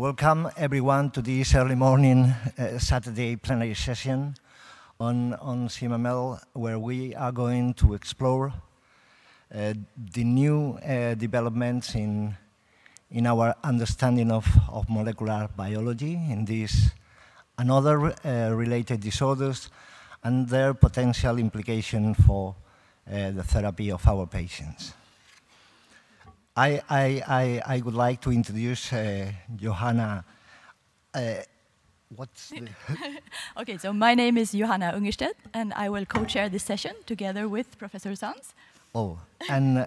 Welcome everyone to this early morning Saturday plenary session on CMML, where we are going to explore the new developments in our understanding of molecular biology in these and other related disorders and their potential implication for the therapy of our patients. I would like to introduce Johanna. Okay, so my name is Johanna Ungerstedt, and I will co-chair this session together with Professor Sanz. Oh, and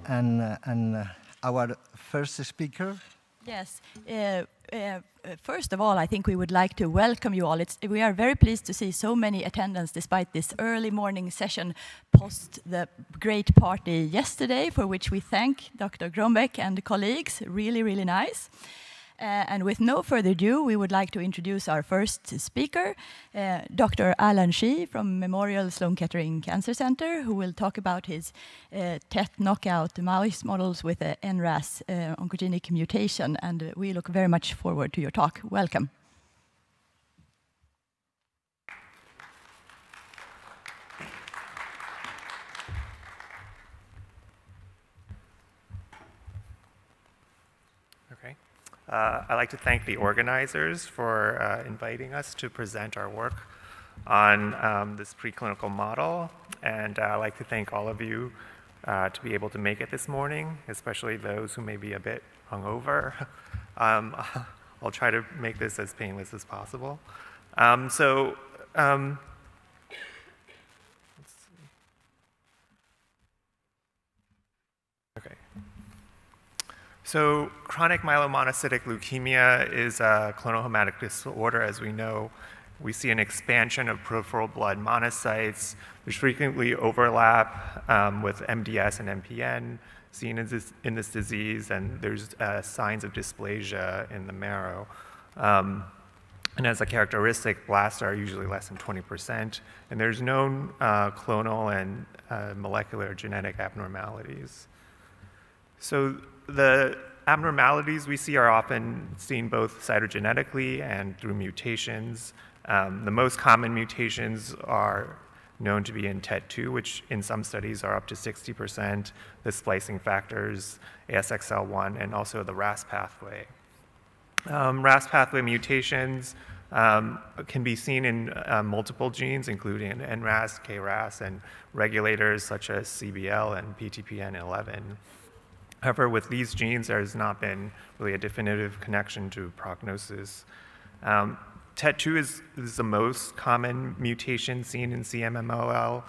our first speaker? Yes. First of all, I think we would like to welcome you all. We are very pleased to see so many attendants despite this early morning session post the great party yesterday, for which we thank Dr. Grombeck and colleagues. Really, really nice. And with no further ado, we would like to introduce our first speaker, Dr. Alan Shih from Memorial Sloan-Kettering Cancer Center, who will talk about his TET knockout mouse models with a NRAS oncogenic mutation. And we look very much forward to your talk. Welcome. Okay. I'd like to thank the organizers for inviting us to present our work on this preclinical model. And I'd like to thank all of you to be able to make it this morning, especially those who may be a bit hungover. I'll try to make this as painless as possible. Let's see. Okay. So chronic myelomonocytic leukemia is a clonal hematic disorder. As we know, we see an expansion of peripheral blood monocytes, which frequently overlap with MDS and MPN seen in this disease, and there's signs of dysplasia in the marrow. And as a characteristic, blasts are usually less than 20%, and there's known clonal and molecular genetic abnormalities. So the abnormalities we see are often seen both cytogenetically and through mutations. The most common mutations are known to be in TET2, which in some studies are up to 60%, the splicing factors, ASXL1, and also the RAS pathway. RAS pathway mutations can be seen in multiple genes, including NRAS, KRAS, and regulators such as CBL and PTPN11. However, with these genes, there has not been really a definitive connection to prognosis. TET2 is the most common mutation seen in CMML,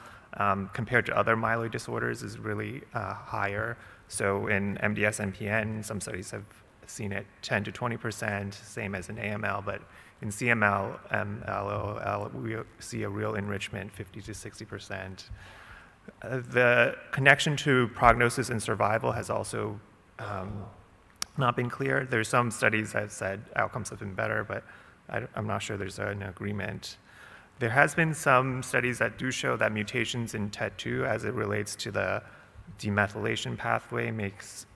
compared to other myeloid disorders is really higher. So in MDS MPN, some studies have seen it 10 to 20%, same as in AML, but in CML, LOL, we see a real enrichment, 50 to 60%. The connection to prognosis and survival has also not been clear. There's some studies that have said outcomes have been better, but I'm not sure there's an agreement. There has been some studies that do show that mutations in TET2 as it relates to the demethylation pathway makes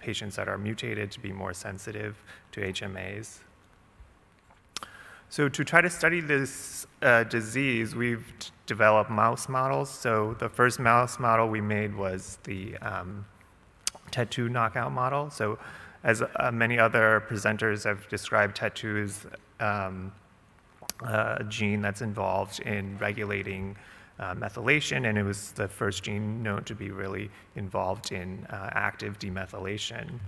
patients that are mutated to be more sensitive to HMAs. So to try to study this disease, we've developed mouse models. So the first mouse model we made was the TET2 knockout model. So as many other presenters have described, TET2 is a gene that's involved in regulating methylation, and it was the first gene known to be really involved in active demethylation.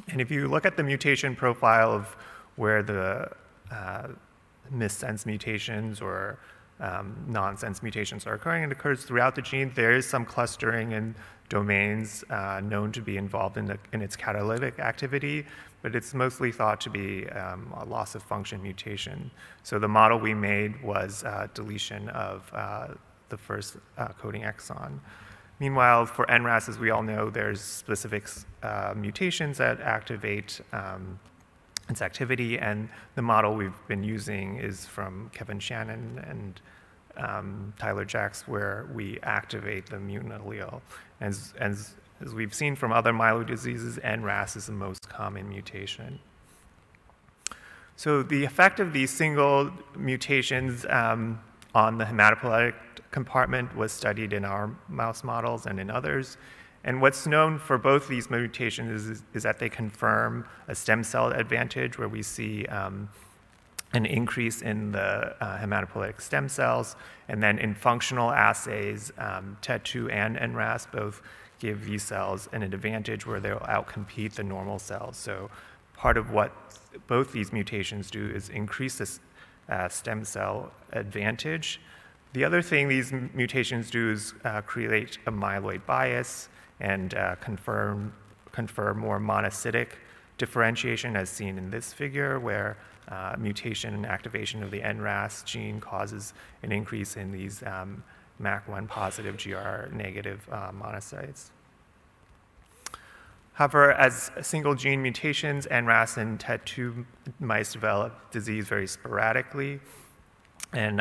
And if you look at the mutation profile of where the missense mutations or nonsense mutations are occurring, it occurs throughout the gene. There is some clustering and domains known to be involved in its catalytic activity, but it's mostly thought to be a loss of function mutation. So the model we made was deletion of the first coding exon. Meanwhile, for NRAS, as we all know, there's specific mutations that activate its activity, and the model we've been using is from Kevin Shannon and Tyler Jacks, where we activate the mutant allele. As we've seen from other myeloid diseases, NRAS is the most common mutation. So the effect of these single mutations on the hematopoietic compartment was studied in our mouse models and in others. And what's known for both these mutations is that they confirm a stem cell advantage, where we see an increase in the hematopoietic stem cells. And then in functional assays, TET2 and NRAS both give these cells an advantage where they'll outcompete the normal cells. So part of what both these mutations do is increase this stem cell advantage. The other thing these mutations do is create a myeloid bias and confer more monocytic differentiation, as seen in this figure, where mutation and activation of the NRAS gene causes an increase in these MAC1 positive, GR negative monocytes. However, as single gene mutations, NRAS and TET2 mice develop disease very sporadically. And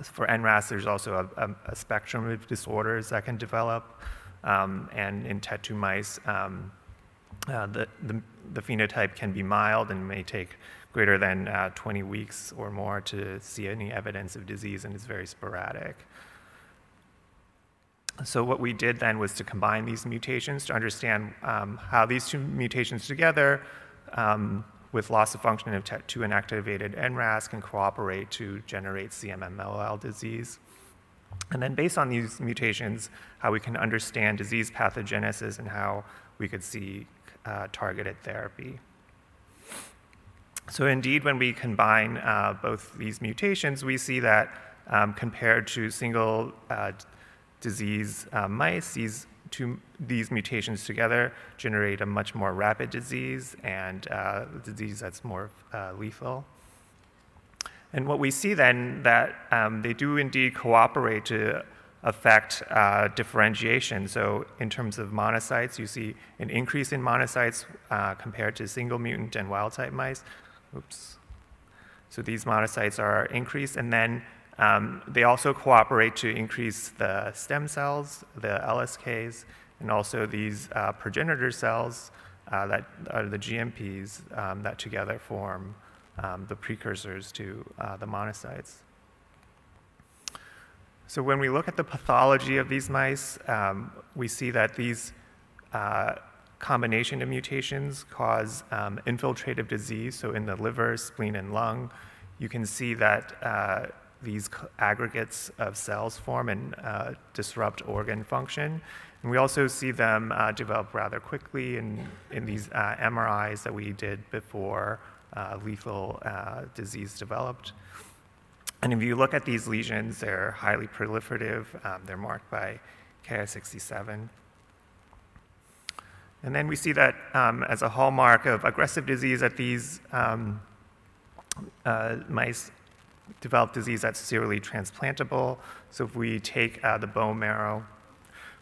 for NRAS, there's also a spectrum of disorders that can develop. And in TET2 mice, the phenotype can be mild and may take greater than 20 weeks or more to see any evidence of disease, and is very sporadic. So what we did then was to combine these mutations to understand how these two mutations together with loss of function of TET2 and activated NRAS can cooperate to generate CMML disease. And then based on these mutations, how we can understand disease pathogenesis and how we could see targeted therapy. So indeed, when we combine both these mutations, we see that compared to single disease mice, these mutations together generate a much more rapid disease and disease that's more lethal. And what we see then that they do indeed cooperate to affect differentiation. So in terms of monocytes, you see an increase in monocytes compared to single mutant and wild type mice. Oops. So these monocytes are increased, and then they also cooperate to increase the stem cells, the LSKs, and also these progenitor cells that are the GMPs that together form the precursors to the monocytes. So when we look at the pathology of these mice, we see that these combination of mutations cause infiltrative disease. So in the liver, spleen, and lung, you can see that these aggregates of cells form and disrupt organ function. And we also see them develop rather quickly in these MRIs that we did before lethal disease developed. And if you look at these lesions, they're highly proliferative. They're marked by Ki67. And then we see that as a hallmark of aggressive disease, that these mice develop disease that's serially transplantable. So if we take the bone marrow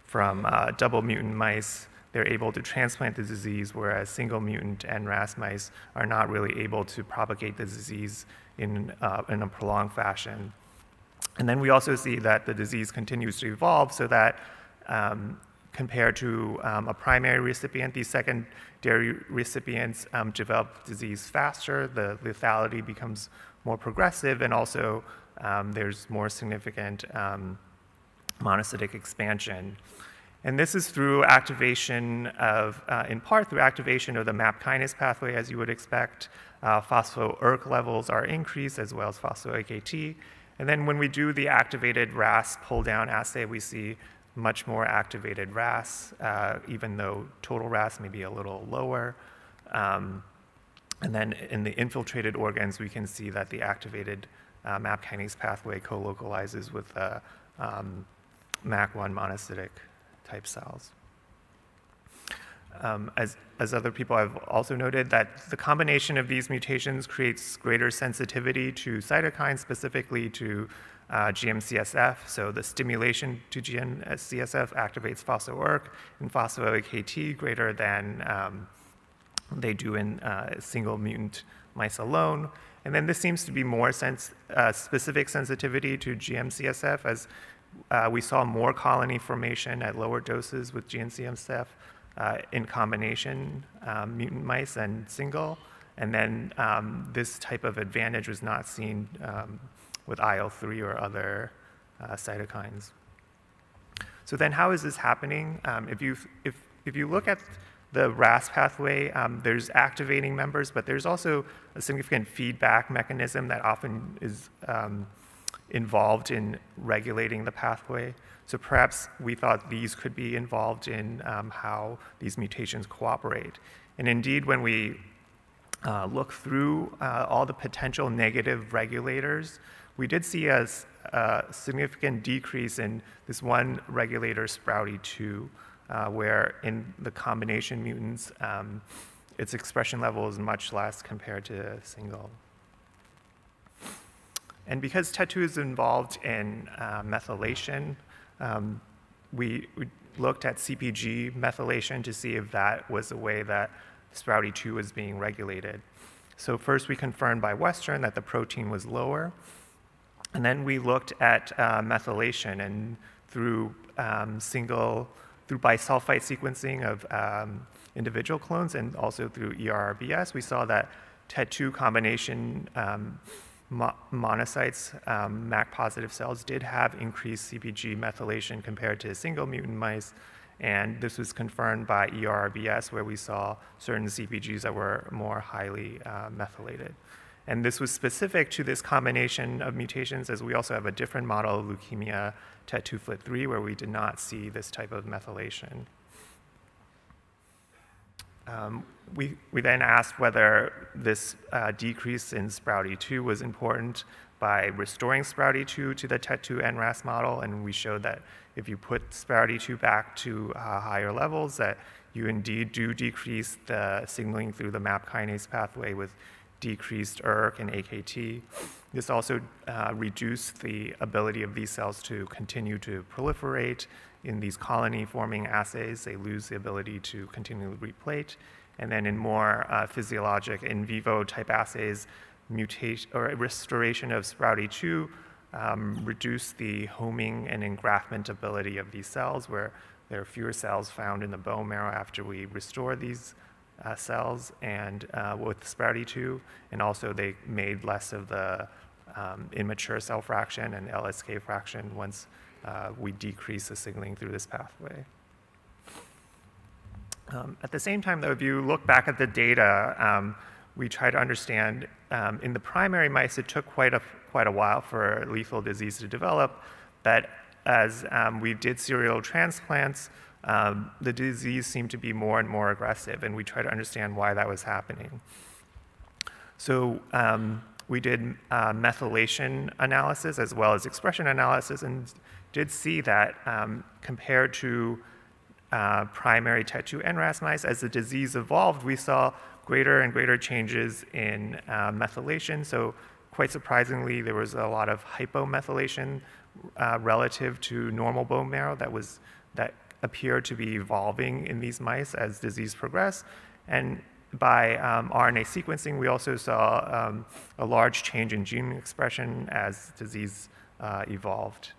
from double mutant mice, they're able to transplant the disease, whereas single mutant NRAS mice are not really able to propagate the disease in a prolonged fashion. And then we also see that the disease continues to evolve, so that compared to a primary recipient, these secondary recipients develop disease faster, the lethality becomes more progressive, and also there's more significant monocytic expansion. And this is through activation of, in part through activation of the MAP kinase pathway, as you would expect. Phospho-ERK levels are increased, as well as phospho-AKT. And then when we do the activated RAS pull-down assay, we see much more activated RAS, even though total RAS may be a little lower. And then in the infiltrated organs, we can see that the activated MAP kinase pathway co-localizes with MAC1 monocytic type cells. As other people have also noted, that the combination of these mutations creates greater sensitivity to cytokines, specifically to GM-CSF. So the stimulation to GM-CSF activates phospho-ERK and phospho-AKT greater than they do in single mutant mice alone. And then this seems to be more specific sensitivity to GM-CSF, as we saw more colony formation at lower doses with GM-CSF in combination mutant mice than single. And then this type of advantage was not seen with IL-3 or other cytokines. So then how is this happening? If you look at the RAS pathway, there's activating members, but there's also a significant feedback mechanism that often is involved in regulating the pathway. So perhaps we thought these could be involved in how these mutations cooperate. And indeed, when we look through all the potential negative regulators, we did see a significant decrease in this one regulator, Sprouty2, where in the combination mutants, its expression level is much less compared to single. And because TET2 is involved in methylation, we looked at CpG methylation to see if that was a way that Sprouty2 was being regulated. So first we confirmed by Western that the protein was lower, and then we looked at methylation, and through through bisulfite sequencing of individual clones and also through ERRBS, we saw that TET2 combination monocytes, MAC-positive cells, did have increased CpG methylation compared to single mutant mice, and this was confirmed by ERRBS, where we saw certain CpGs that were more highly methylated. And this was specific to this combination of mutations, as we also have a different model of leukemia, TET2 FLT3, where we did not see this type of methylation. We then asked whether this decrease in Sprouty2 was important by restoring Sprouty2 to the TET2 NRAS model, and we showed that if you put Sprouty2 back to higher levels, that you indeed do decrease the signaling through the MAP kinase pathway with decreased ERK and AKT. This also reduced the ability of these cells to continue to proliferate in these colony-forming assays. They lose the ability to continually replate. And then in more physiologic in vivo type assays, mutation or restoration of Sprouty2 reduce the homing and engraftment ability of these cells, where there are fewer cells found in the bone marrow after we restore these cells and with Sprouty2, and also they made less of the immature cell fraction and LSK fraction once we decrease the signaling through this pathway. At the same time, though, if you look back at the data, we try to understand in the primary mice, it took quite a while for lethal disease to develop, but as we did serial transplants, the disease seemed to be more and more aggressive, and we try to understand why that was happening. So we did methylation analysis as well as expression analysis, and did see that compared to primary TET2 NRAS mice, as the disease evolved, we saw greater and greater changes in methylation. So quite surprisingly, there was a lot of hypomethylation relative to normal bone marrow that appeared to be evolving in these mice as disease progressed. And by RNA sequencing, we also saw a large change in gene expression as disease evolved.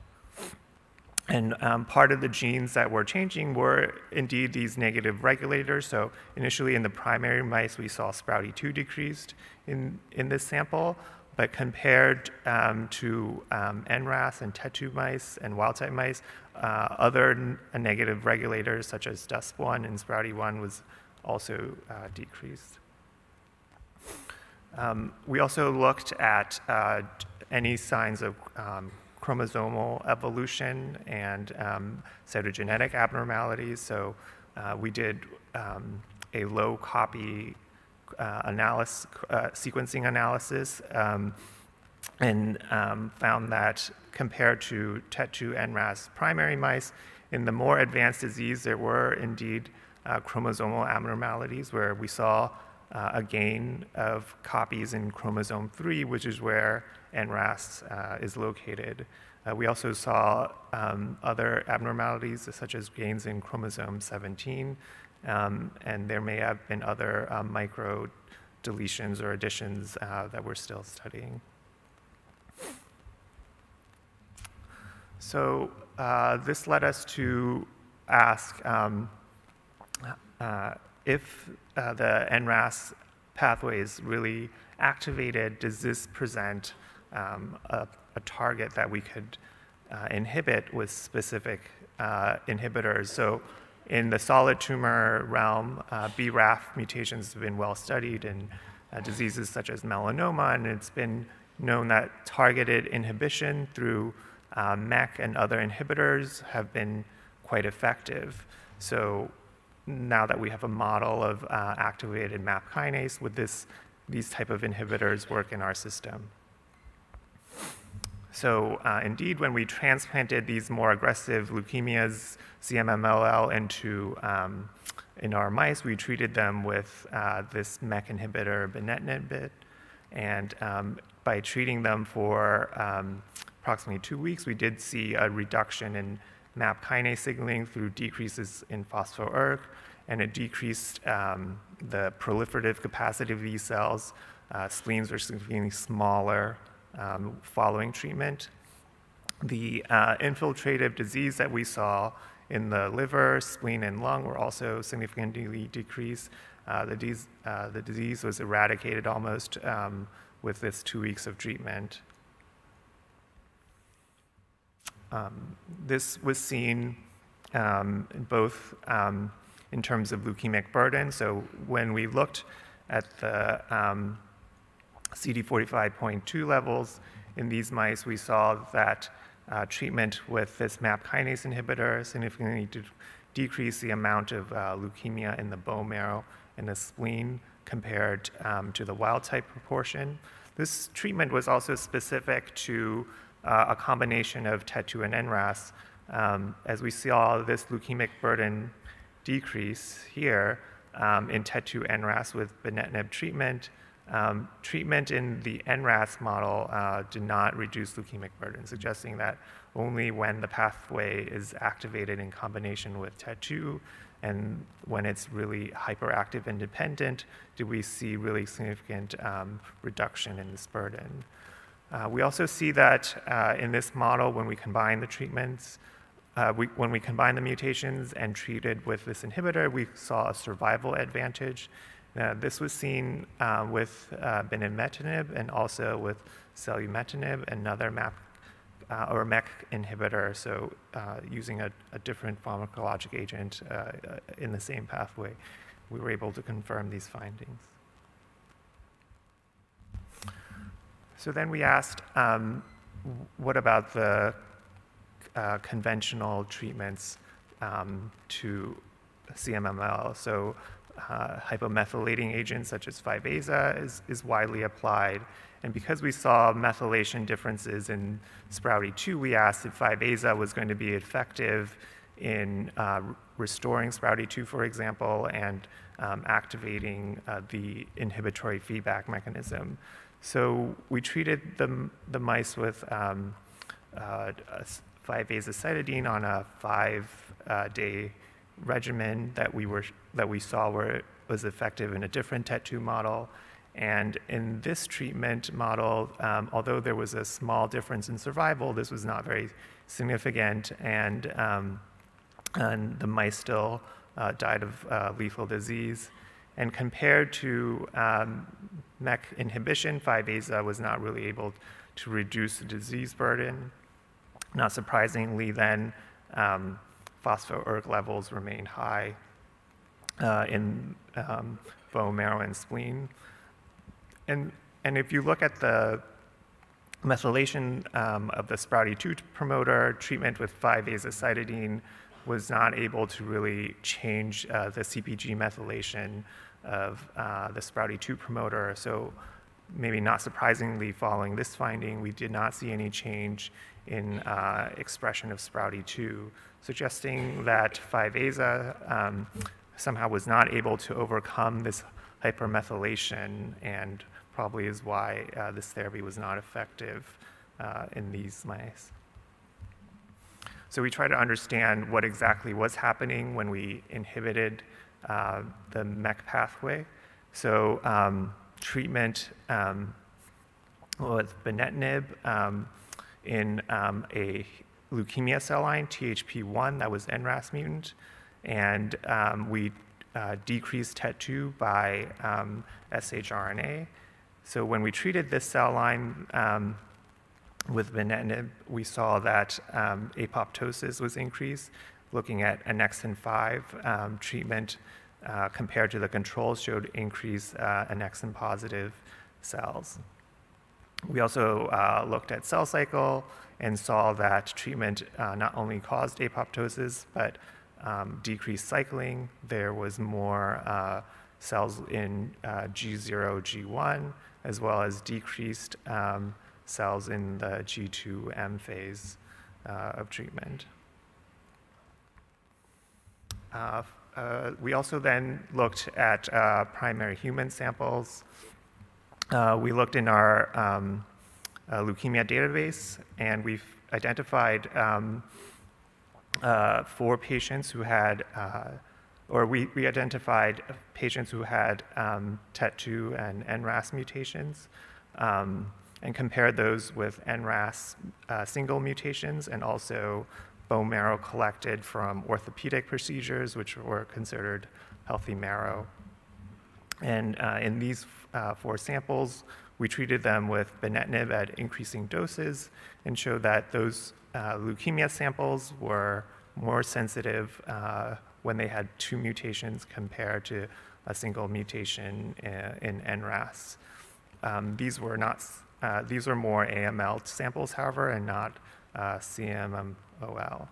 And part of the genes that were changing were indeed these negative regulators. So initially in the primary mice, we saw Sprouty2 decreased in this sample, but compared to NRAS and TET2 mice and wild-type mice, other negative regulators such as DUSP1 and Sprouty1 was also decreased. We also looked at any signs of chromosomal evolution and cytogenetic abnormalities. So we did a low copy sequencing analysis and found that compared to TET2 NRAS primary mice, in the more advanced disease, there were indeed chromosomal abnormalities where we saw a gain of copies in chromosome 3, which is where NRAS is located. We also saw other abnormalities such as gains in chromosome 17, and there may have been other micro deletions or additions that we're still studying. So this led us to ask if the NRAS pathway is really activated, does this present a target that we could inhibit with specific inhibitors? So in the solid tumor realm, BRAF mutations have been well studied in diseases such as melanoma, and it's been known that targeted inhibition through MEK and other inhibitors have been quite effective. So now that we have a model of activated MAP kinase, would these type of inhibitors work in our system? So indeed, when we transplanted these more aggressive leukemias, CMML, in our mice, we treated them with this MEK inhibitor, binetinib, and by treating them for approximately 2 weeks, we did see a reduction in MAP kinase signaling through decreases in phospho-ERK, and it decreased the proliferative capacity of these cells. Spleens were significantly smaller following treatment. The infiltrative disease that we saw in the liver, spleen, and lung were also significantly decreased. The disease was eradicated almost with this 2 weeks of treatment. This was seen both in terms of leukemic burden. So when we looked at the CD45.2 levels in these mice, we saw that treatment with this MAP kinase inhibitor significantly decreased the amount of leukemia in the bone marrow and the spleen compared to the wild type proportion. This treatment was also specific to a combination of TET2 and NRAS. As we saw this leukemic burden decrease here in TET2 NRAS with binetinib treatment, treatment in the NRAS model did not reduce leukemic burden, suggesting that only when the pathway is activated in combination with TET2 and when it's really hyperactive and dependent, do we see really significant reduction in this burden. We also see that in this model, when we combine the treatments, when we combine the mutations and treated with this inhibitor, we saw a survival advantage. This was seen with binetinib and also with selumetinib, another MAP or MEK inhibitor, so using a different pharmacologic agent in the same pathway, we were able to confirm these findings. So then we asked, what about the conventional treatments to CMML? So hypomethylating agents such as 5-AZA is widely applied. And because we saw methylation differences in Sprouty-2, we asked if 5-AZA was going to be effective in restoring Sprouty-2, for example, and activating the inhibitory feedback mechanism. So we treated the mice with 5-azacitidine on a 5-day regimen that we saw was effective in a different TET2 model. And in this treatment model, although there was a small difference in survival, this was not very significant, and the mice still died of lethal disease. And compared to MEK inhibition, 5-AZA was not really able to reduce the disease burden. Not surprisingly, then, phospho-ERK levels remain high in bone marrow and spleen. And if you look at the methylation of the Sprouty-2 promoter, treatment with 5-azacitidine was not able to really change the CpG methylation of the Sprouty-2 promoter. So maybe not surprisingly, following this finding, we did not see any change in expression of Sprouty-2, suggesting that 5-AZA somehow was not able to overcome this hypermethylation, and probably is why this therapy was not effective in these mice. So we try to understand what exactly was happening when we inhibited the MEK pathway. So treatment with binetinib in a leukemia cell line, THP1, that was NRAS mutant, and we decreased TET2 by shRNA. So when we treated this cell line with venetoclax, we saw that apoptosis was increased. Looking at annexin 5 treatment compared to the controls showed increased annexin positive cells. We also looked at cell cycle and saw that treatment not only caused apoptosis, but decreased cycling. There was more cells in G0, G1, as well as decreased cells in the G2M phase of treatment. We also then looked at primary human samples. We looked in our leukemia database, and we've identified 4 patients who had, we identified patients who had TET2 and NRAS mutations, and compared those with NRAS single mutations, and also bone marrow collected from orthopedic procedures, which were considered healthy marrow. And in these 4 samples, we treated them with venetoclax at increasing doses and showed that those leukemia samples were more sensitive when they had 2 mutations compared to a single mutation in NRAS. These were more AML samples, however, and not CMML.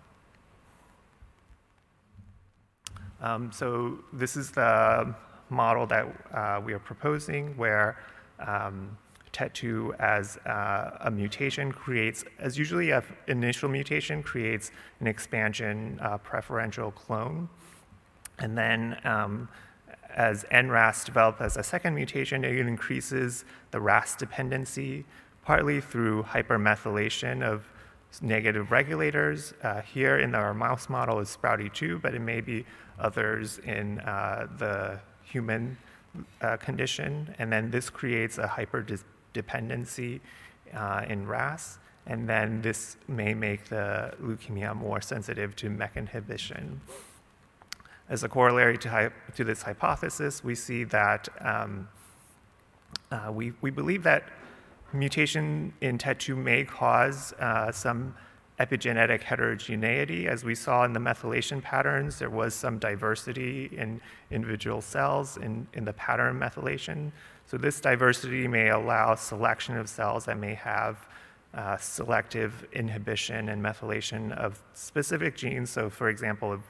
So this is the model that we are proposing, where TET2 as a mutation creates, as usually an initial mutation creates an expansion preferential clone. And then as NRAS develops as a second mutation, it increases the RAS dependency, partly through hypermethylation of negative regulators. Here in our mouse model is Sprouty2, but it may be others in the human condition. And then this creates a hyperdependency in RAS. And then this may make the leukemia more sensitive to MEK inhibition. As a corollary to this hypothesis, we see that we believe that mutation in TET2 may cause some epigenetic heterogeneity. As we saw in the methylation patterns, there was some diversity in individual cells in the pattern methylation. So this diversity may allow selection of cells that may have selective inhibition and methylation of specific genes. So for example, if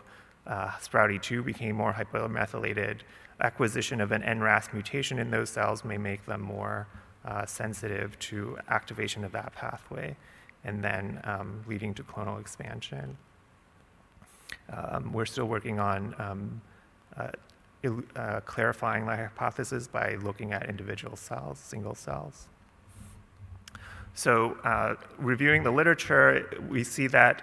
Sprouty2 became more hypomethylated, acquisition of an NRAS mutation in those cells may make them more sensitive to activation of that pathway, and then leading to clonal expansion. We're still working on clarifying the hypothesis by looking at individual cells, single cells. So reviewing the literature, we see that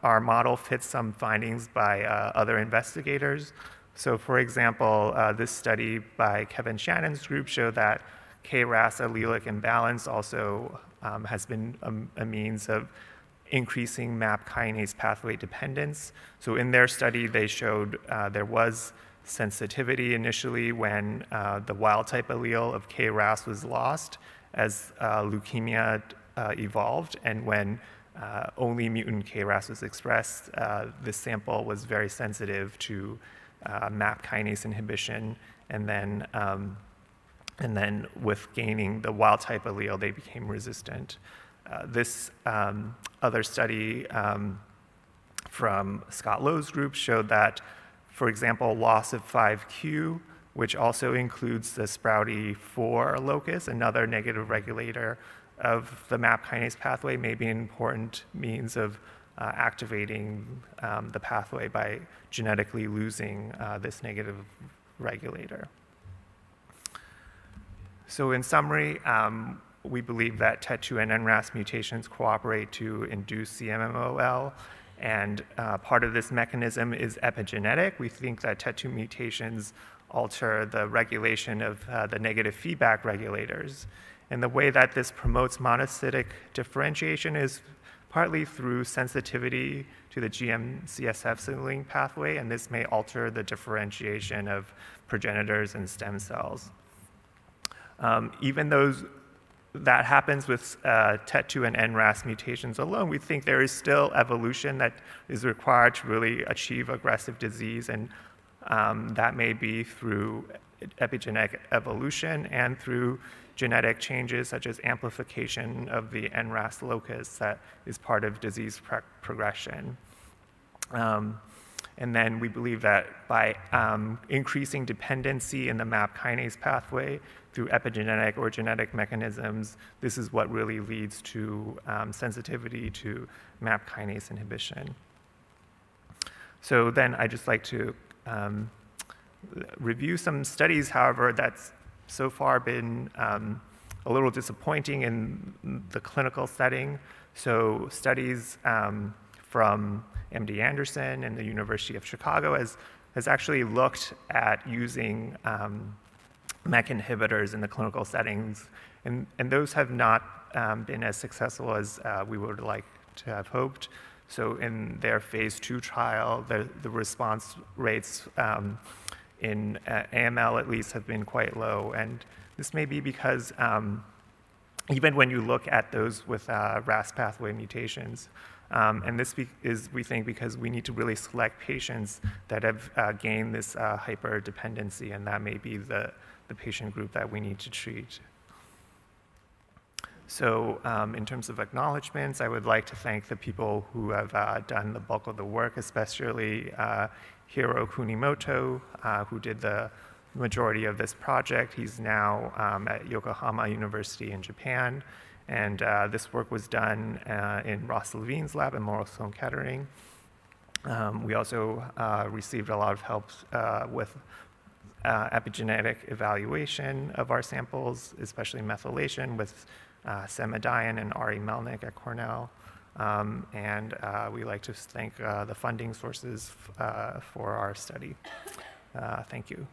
our model fits some findings by other investigators. So for example, this study by Kevin Shannon's group showed that KRAS allelic imbalance also has been a means of increasing MAP kinase pathway dependence. So in their study, they showed there was sensitivity initially when the wild type allele of KRAS was lost as leukemia evolved, and when only mutant KRAS was expressed, this sample was very sensitive to MAP kinase inhibition, and then with gaining the wild type allele, they became resistant. This other study from Scott Lowe's group showed that, for example, loss of 5q, which also includes the Sprouty4 locus, another negative regulator of the MAP kinase pathway, may be an important means of activating the pathway by genetically losing this negative regulator. So in summary, we believe that TET2 and NRAS mutations cooperate to induce CMML, and part of this mechanism is epigenetic. We think that TET2 mutations alter the regulation of the negative feedback regulators. And the way that this promotes monocytic differentiation is partly through sensitivity to the GM-CSF signaling pathway, and this may alter the differentiation of progenitors and stem cells. Even though that happens with TET2 and NRAS mutations alone, we think there is still evolution that is required to really achieve aggressive disease, and that may be through epigenetic evolution and through genetic changes such as amplification of the NRAS locus that is part of disease progression. And then we believe that by increasing dependency in the MAP kinase pathway through epigenetic or genetic mechanisms, this is what really leads to sensitivity to MAP kinase inhibition. So then I'd just like to review some studies, however, that's so far been a little disappointing in the clinical setting. So studies from MD Anderson and the University of Chicago has actually looked at using MEK inhibitors in the clinical settings, and those have not been as successful as we would like to have hoped. So in their phase 2 trial, the response rates in AML at least have been quite low, and this may be because even when you look at those with RAS pathway mutations, and this is, we think, because we need to really select patients that have gained this hyperdependency, and that may be the patient group that we need to treat. So in terms of acknowledgments, I would like to thank the people who have done the bulk of the work, especially Hiro Kunimoto, who did the majority of this project. He's now at Yokohama University in Japan. And this work was done in Ross Levine's lab in Morrow, Sloan-Kettering. We also received a lot of help with epigenetic evaluation of our samples, especially methylation with Semadian and Ari Melnick at Cornell. And we like to thank the funding sources for our study. Thank you.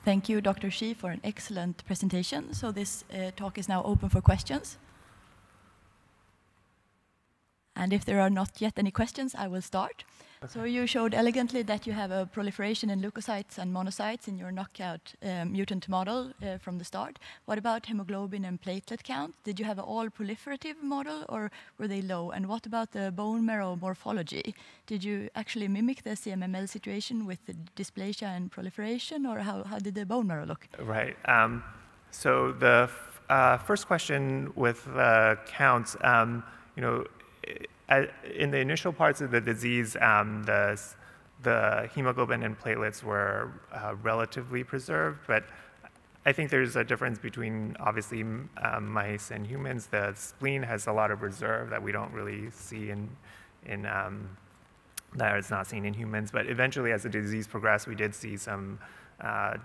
Thank you, Dr. Shih, for an excellent presentation. So this talk is now open for questions. And if there are not yet any questions, I will start. Okay. So you showed elegantly that you have a proliferation in leukocytes and monocytes in your knockout mutant model from the start. What about hemoglobin and platelet count? Did you have an all-proliferative model, or were they low? And what about the bone marrow morphology? Did you actually mimic the CMML situation with the dysplasia and proliferation, or how did the bone marrow look? Right. So the first question with counts, in the initial parts of the disease, the hemoglobin and platelets were relatively preserved, but I think there's a difference between, obviously, mice and humans. The spleen has a lot of reserve that we don't really see that is not seen in humans, but eventually, as the disease progressed, we did see some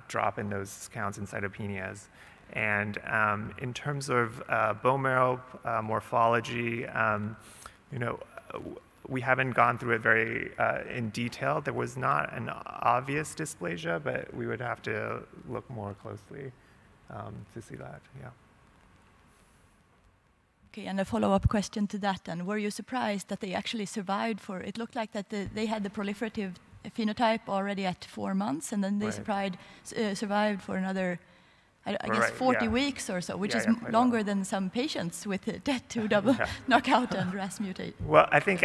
drop in those counts and cytopenias. And in terms of bone marrow morphology, we haven't gone through it very in detail. There was not an obvious dysplasia, but we would have to look more closely to see that, yeah. Okay, and a follow-up question to that then. Were you surprised that they actually survived for, it looked like that they had the proliferative phenotype already at 4 months, and then they survived for another, I guess, 40 weeks or so, which is longer than some patients with TET2 double knockout and RAS mutate. Well, I think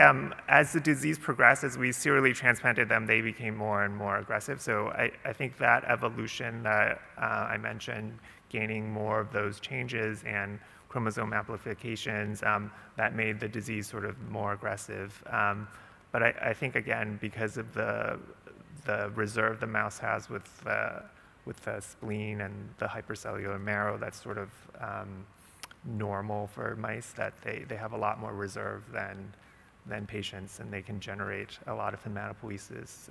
as the disease progressed, as we serially transplanted them, they became more and more aggressive. So I think that evolution that I mentioned, gaining more of those changes and chromosome amplifications, that made the disease sort of more aggressive. But I think, again, because of the reserve the mouse has with the spleen and the hypercellular marrow, that's sort of normal for mice, that they have a lot more reserve than patients, and they can generate a lot of hematopoiesis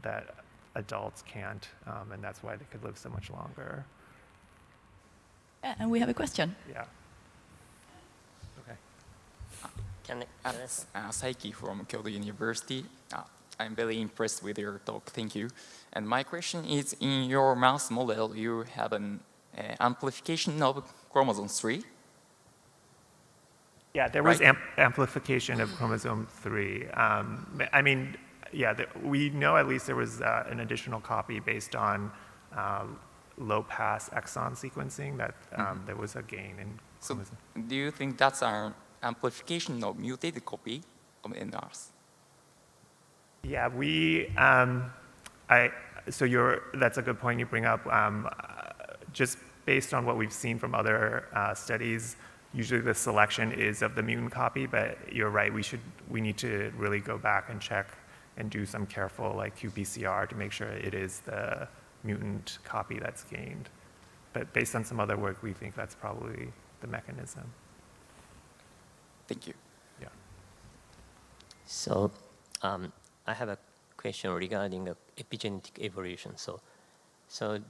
that adults can't, and that's why they could live so much longer. And we have a question. Yeah. Okay. Can I address Saiki from Kyoto University? I'm very impressed with your talk. Thank you. And my question is, in your mouse model, you have an amplification of chromosome 3. Yeah, there was amplification of chromosome 3. I mean, yeah, we know at least there was an additional copy based on low-pass exon sequencing that there was a gain in chromosome. So do you think that's an amplification of mutated copy of NRAS? Yeah, that's a good point you bring up. Just based on what we've seen from other studies, usually the selection is of the mutant copy, but you're right, we need to really go back and check and do some careful like qPCR to make sure it is the mutant copy that's gained. But based on some other work, we think that's probably the mechanism. Thank you. Yeah. So I have a question regarding epigenetic evolution. So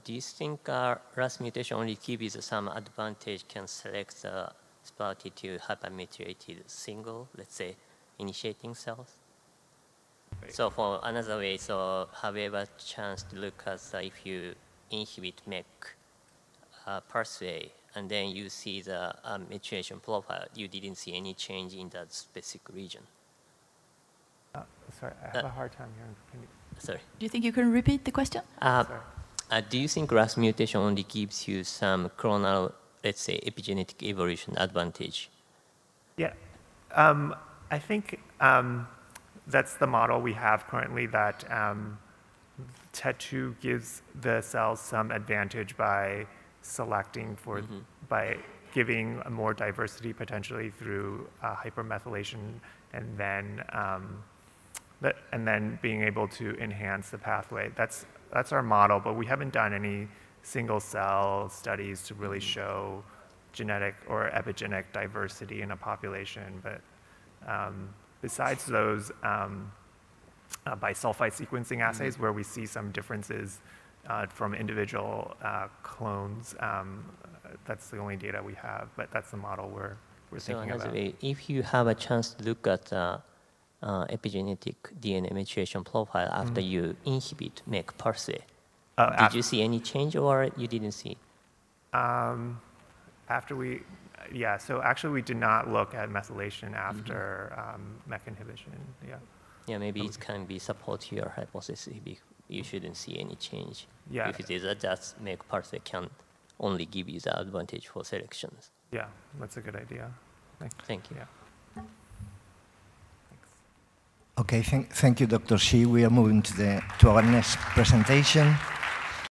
do you think RAS mutation only gives some advantage, can select the spouty to hypermethylated single, let's say, initiating cells? Right. So for another way, so have you ever chance to look at if you inhibit MEK pathway and then you see the methylation profile, you didn't see any change in that specific region? Sorry, I have a hard time hearing. Sorry. Do you think you can repeat the question? Do you think RAS mutation only gives you some clonal, let's say, epigenetic evolution advantage? Yeah, I think that's the model we have currently, that TET2 gives the cells some advantage by selecting for, by giving more diversity potentially through hypermethylation, and then being able to enhance the pathway. That's our model, but we haven't done any single cell studies to really show genetic or epigenetic diversity in a population. But besides those bisulfite sequencing assays where we see some differences from individual clones, that's the only data we have, but that's the model we're thinking about. So if you have a chance to look at epigenetic DNA maturation profile after you inhibit MEK pathway, did you see any change or you didn't see? So actually we did not look at methylation after MEK inhibition, Yeah, maybe it can be support your hypothesis if you shouldn't see any change. Yeah. If it is that MEK pathway can only give you the advantage for selections. Yeah, that's a good idea. Thank you. Yeah. Okay, thank you, Dr. Shih. We are moving to our next presentation.